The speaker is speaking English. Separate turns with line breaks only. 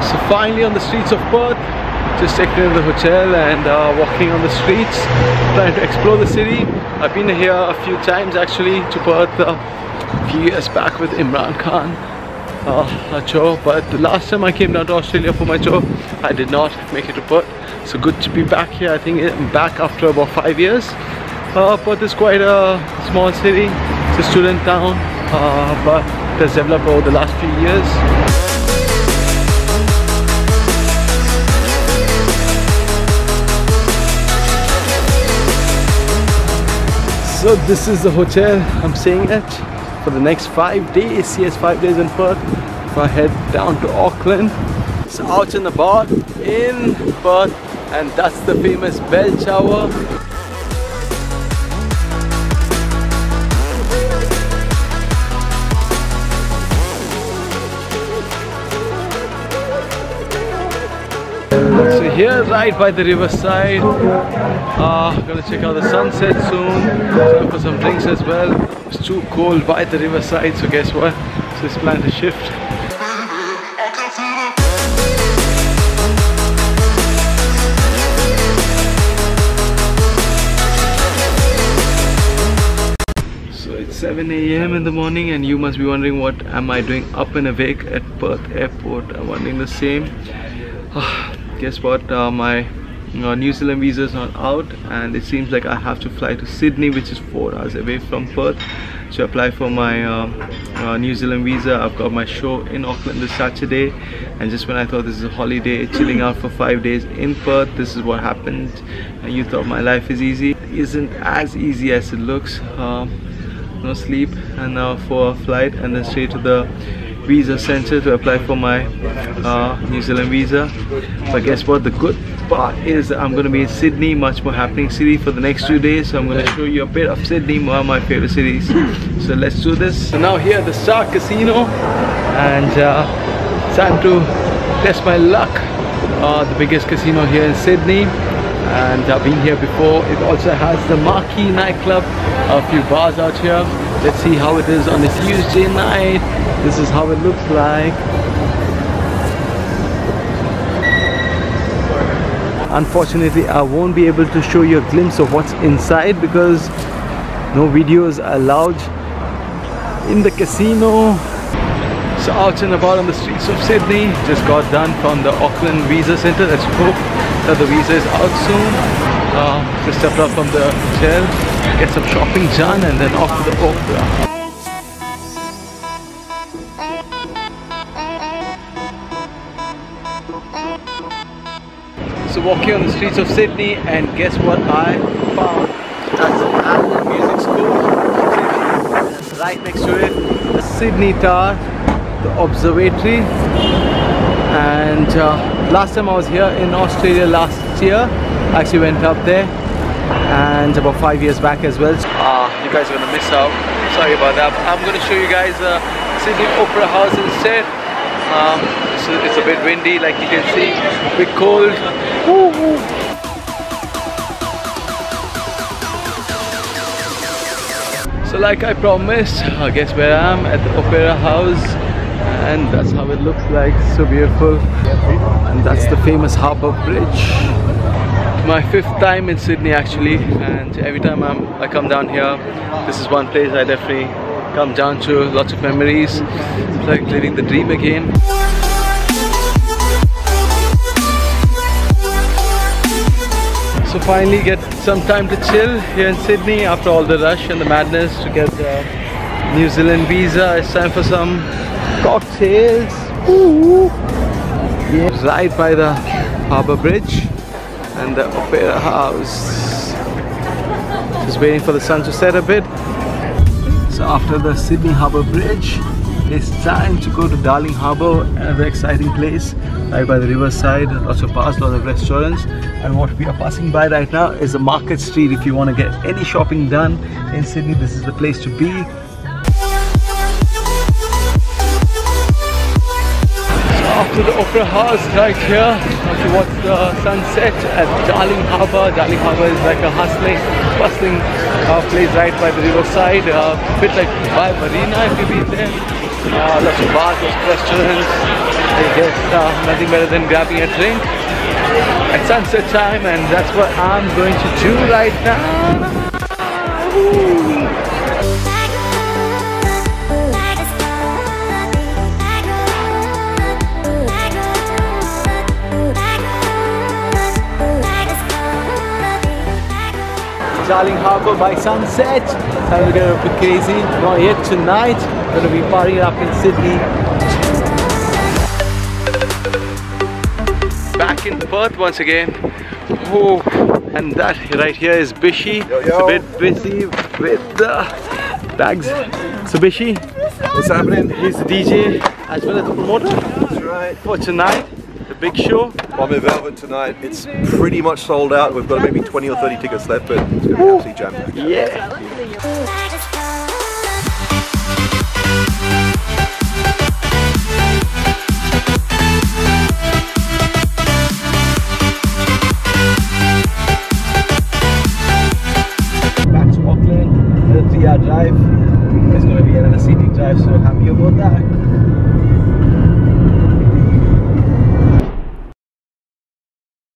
So finally on the streets of Perth, just checking in the hotel and walking on the streets, trying to explore the city. I've been here a few times actually to Perth a few years back with Imran Khan show, but the last time I came down to Australia for my show, I did not make it to Perth. So good to be back here. I think I'm back after about 5 years. Perth is quite a small city. It's a student town, but it has developed over the last few years. So this is the hotel I'm staying at for the next 5 days. Yes, 5 days in Perth. If I head down to Auckland, it's out and about in Perth, and that's the famous bell tower. So here, right by the riverside, gonna check out the sunset soon. Time for some drinks as well. It's too cold by the riverside, so guess what? So it's planned to shift. So it's 7 AM in the morning, and you must be wondering what am I doing up and awake at Perth Airport. I'm wondering the same. Guess what, my New Zealand visa is not out, and it seems like I have to fly to Sydney, which is 4 hours away from Perth, to apply for my New Zealand visa. I've got my show in Auckland this Saturday, and just when I thought this is a holiday, chilling out for 5 days in Perth, this is what happened. And you thought my life is easy. It isn't as easy as it looks. No sleep, and now for a flight, and then straight to the visa center to apply for my New Zealand visa. But guess what, the good part is that I'm going to be in Sydney, much more happening city for the next 2 days. So I'm going to show you a bit of Sydney, one of my favorite cities. So let's do this. So now here at the Star Casino, and it's time to test my luck. The biggest casino here in Sydney, and I've been here before. It also has the Marquee nightclub, a few bars out here. Let's see how it is on a Tuesday night. This is how it looks like. Unfortunately, I won't be able to show you a glimpse of what's inside because no videos are allowed in the casino. So out and about on the streets of Sydney, just got done from the Auckland Visa Centre. Let's hope that the visa is out soon. Just stepped up from the hotel, get some shopping done, and then off to the opera. So walking on the streets of Sydney, and guess what I found? That's an National Music School. Right next to it, the Sydney Tower, the observatory. And last time I was here in Australia last year, I actually went up there, and about 5 years back as well. You guys are gonna miss out. Sorry about that. But I'm gonna show you guys Sydney Opera House instead. It's a bit windy, like you can see, a bit cold. Woo-hoo. So like I promised, guess where I am, at the Opera House, and that's how it looks like. So beautiful. And that's the famous Harbour Bridge. My 5th time in Sydney actually, and every time I come down here, this is one place I definitely come down to. Lots of memories. It's like living the dream again. So finally get some time to chill here in Sydney after all the rush and the madness to get the New Zealand visa. It's time for some cocktails. Ooh. Yeah. Right by the Harbour Bridge and the Opera House. Just waiting for the sun to set a bit. So after the Sydney Harbour Bridge, it's time to go to Darling Harbour, another exciting place right by the riverside. Lots of bars, lots of restaurants, and what we are passing by right now is the Market Street. If you want to get any shopping done in Sydney, this is the place to be. After the Opera House, right here, to watch the sunset at Darling Harbour. Darling Harbour is like a hustling, bustling place right by the riverside. A bit like by Marina if you've been there. Lots of bars, lots of restaurants. I guess nothing better than grabbing a drink at sunset time, and that's what I'm going to do right now. Woo. Darling Harbour by sunset. Time to get a bit crazy. Not yet tonight. Gonna be partying up in Sydney. Back in Perth once again. Oh, and that right here is Bishi. It's a bit busy with the bags. So Bishi,
what's happening?
He's the DJ as well as the promoter.
That's right.
For tonight, the big show.
Bohemia Velvet tonight. It's pretty much sold out. We've got maybe 20 or 30 tickets left, but it's going to be absolutely jam-packed.
Yeah. Back to Auckland, a 3-hour drive. It's going to be another scenic drive, so happy about that.